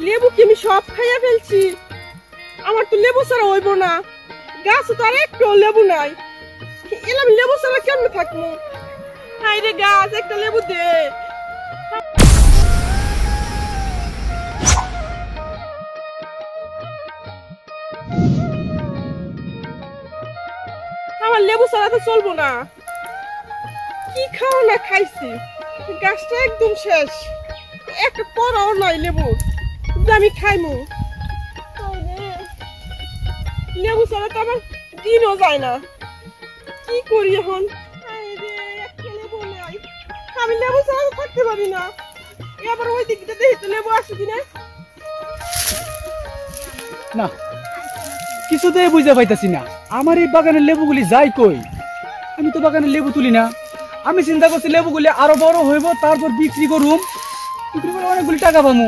লেবু কি আমি সব খাইয়া ফেলছি? আমার তো লেবু ছাড়া হইব না, গাছে তো আর একটু লেবু নাই। এলাম লেবু ছাড়া কেমন থাকবো? হাই রে গাছ, একটা লেবু দে। আমার লেবু ছাড়া তো চলবো না। কি খাওয়া না খাইছি, গাছটা একদম শেষ, একটা পরাও নাই লেবু আমি খাইমু। লেবু ছাড়া তো আমার দিনও যায় না, কি করি এখন? আমি লেবু ছাড়া থাকতে পারি না। এবার ওই দিকটা দেখি তো লেবু আসে কিনা। না, কিছুতেই বুঝতে পাইতাছি না আমার এই বাগানের লেবুগুলি যাই কই। আমি তো বাগানের লেবু তুলি না। আমি চিন্তা করছি লেবুগুলি আরো বড় হইব, তারপর বিক্রি করুম, বিক্রি করে অনেকগুলি টাকা পাবো।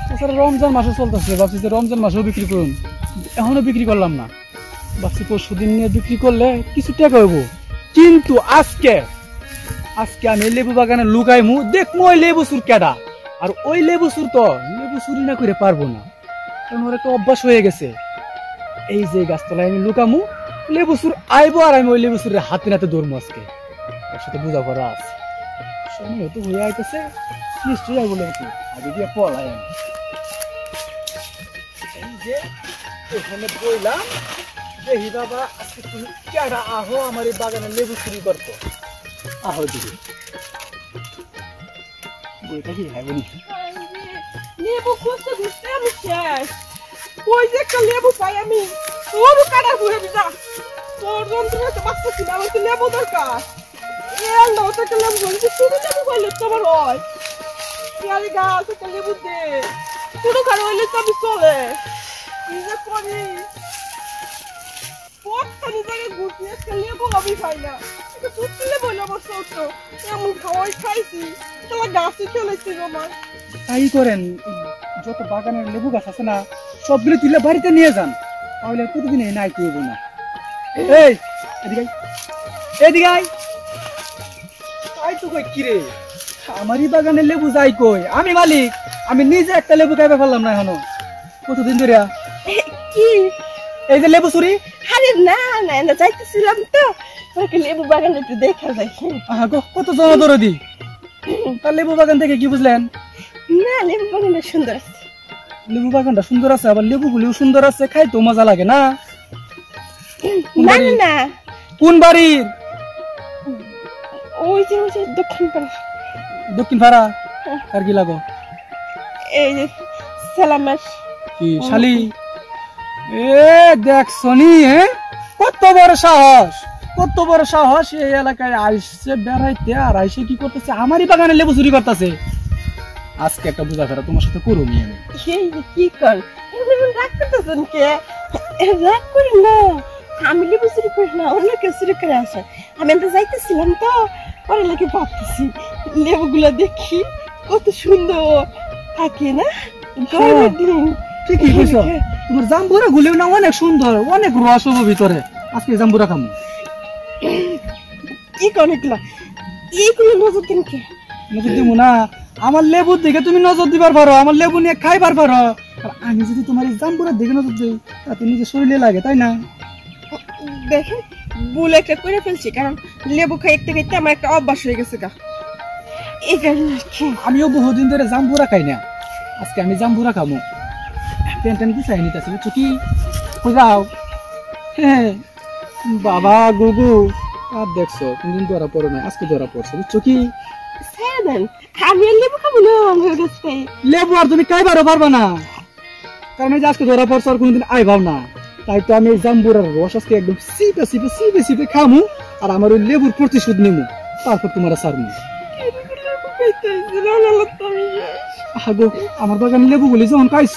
তাছাড়া রমজান মাসও চলতেছে, ভাবছি যে রমজান মাসেও বিক্রি করুম। এখনো বিক্রি করলাম না, ভাবছি পরশু দিন নিয়ে বিক্রি করলে কিছু টাকা হইব। কিন্তু আজকে আমি লেবু বাগানে লুকাইমু, দেখবো ওই লেবু চুর কেডা। আর ওই লেবু চুর তো লেবু চুরি না করে পারবো না, কারণ ওর একটা অভ্যাস হয়ে গেছে। এই যে গাছতলায় আমি লুকামু, লেবু চুর আইবো আর আমি ওই লেবু চুরের হাতে নাতে ধরবো। আজকে ওর সাথে বোঝা করা আছে, সময় হয়তো হয়ে আইতেছে, নিশ্চয়ই আইবো লেবু চুর। আগে দিয়ে পলাই আমি এই যে এখানে বইলাম, দেখি বাবা আজকে তুমি কেডা আহো আমার এই বাগানে লেবু চুরি করতো। আহো দিদি, বইটা কি হয় বলি? লেবু খুঁজতে খুঁজতে আমি শেষ। ওই যে একটা লেবু পাই আমি, ওরও কাটা ঘুরে দিতা। তোর যন্ত্রণা তো বাঁচতেছি না, আমার তো লেবু দরকার। আল্লাহ, তো একটা লেবু বলছি, শুধু লেবু পাইলে তো আমার হয়। পেয়ারি গাছ, একটা লেবু দে। শুধু খারাপ হইলে তো আমি চলে। কি যে করি, কতখানি জায়গায় ঘুরছি, একটা লেবু আমি পাই না। দুধ লেবু হইলে আমার চলত, এমন খাওয়াই খাইছি, তাহলে গাছই চলেছি আমার। তাই করেন, যত বাগানের লেবু গাছ আছে না সবগুলো তুলে বাড়িতে নিয়ে যান, তাহলে প্রতিদিন এই নাই করবো না। এই এদিকে এদিকে তাই তো কই কিরে, আমারই বাগানের লেবু যাই কই? আমি মালিক, আমি নিজে একটা লেবু খাইবে পারলাম না এখনো। কতদিন ধরে কি এই যে লেবু চুরি? আরে না না না, যাইতেছিলাম তো, লেবু বাগান একটু দেখা যায়। আহা গো, কত জনদরদি। তার লেবু বাগান থেকে কি বুঝলেন? না, লেবু বাগানটা সুন্দর আছে। লেবু বাগানটা সুন্দর আছে, আবার লেবু গুলিও সুন্দর আছে, খাইতো মজা লাগে না? না না, কোন বাড়ির? ওই যে দক্ষিণ পাড়া। দক্ষিণ পাড়া? আর কি লাগো? এই যে সালামের কি শালি? এ দেখছনি, কত বড় সাহস, কত বড় সাহস! এই এলাকায় আইসে বেড়াইতে, আর আইসে কি করতেছে? আমারই বাগানে লেবু চুরি করতেছে। আজকে একটা বুঝা ফেরা তোমার সাথে করো নি আমি। কি কর, রাগ করতেছেন কে? রাগ করি না, আমি লেবু চুরি করি না, অন্য কেউ চুরি করে আসে। আমি তো যাইতেছিলাম তো, পরে লাগে ভাবতেছি লেবুগুলো দেখি কত সুন্দর থাকে না গরমের দিন। ঠিকই কইছো, তোমার জাম্বুরা গুলিও না অনেক সুন্দর, অনেক রস হবে ভিতরে। আজকে জাম্বুরা খামু। কি কর এগুলা, এইগুলো নজর দিন কে? নজর দিব না? আমার লেবুর দিকে তুমি নজর দিবার পারো, আমার লেবু নিয়ে খাইবার পারো। আর আমি যদি তোমার এই জাম্বুরার দিকে নজর দিই, তাতে নিজের শরীরে লাগে, তাই না? দেখেন, ভুল একটা করে ফেলছি, কারণ লেবু খাইতে খাইতে আমার একটা অভ্যাস হয়ে গেছে গা। এই কারণে আমিও বহুদিন ধরে জাম্বুরা খাই না, আজকে আমি জাম্বুরা খামো। পেন টেন কি চাই নিতেছি, বুঝছো কি? যাও। হ্যাঁ বাবা গুগু, আর দেখছো কোনদিন ধরা পড়ো না, আজকে ধরা পড়ছে, বুঝছো কি? আমি লেবু খাবো না, আমার কাছে লেবু আর তুমি খাইবারও পারবা না, কারণ এই যে আজকে ধরা পড়ছো আর কোনদিন আইবাও না। তাই তো আমি এই জাম্বুরার রস আজকে একদম সিপে সিপে সিপে সিপে খামু, আর আমার ওই লেবুর প্রতিশোধ নেবো, তারপর তোমার সারমু। আগো, আমার বাগানে লেবু গুলি যখন খাইছ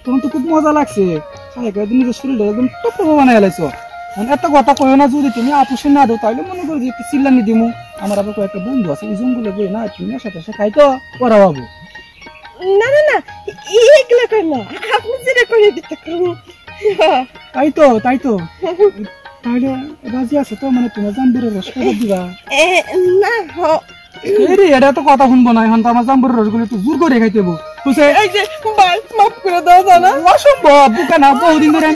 তখন তো খুব মজা লাগছে, খাই খাই নিজের শরীরটা একদম টপ বানাই লাইছো। একটা কথা কয় না, যদি তুমি আপুসে না দাও তাহলে মনে করো যে একটু চিল্লানি দিমু। আমার আবার কয়েকটা বন্ধু আছে, এই জঙ্গলে বই না, তুমি সাথে সাথে খাই তো ওরা বাবু। না না না, এইগুলো কর না, আপনি যেটা করে দিতে করুন। তাই তো তাহলে রাজি আছে তো? মানে তোমার জাম্বুরের রস করে দিবা? না এটা তো কথা শুনবো না, এখন তো আমার জাম্বুরের রসগুলো একটু জোর করে খাইতে হবো। বুঝছে এই যে ভাই মাফ করে দাও জানা অসম্ভব বুকা না বহুদিন ধরে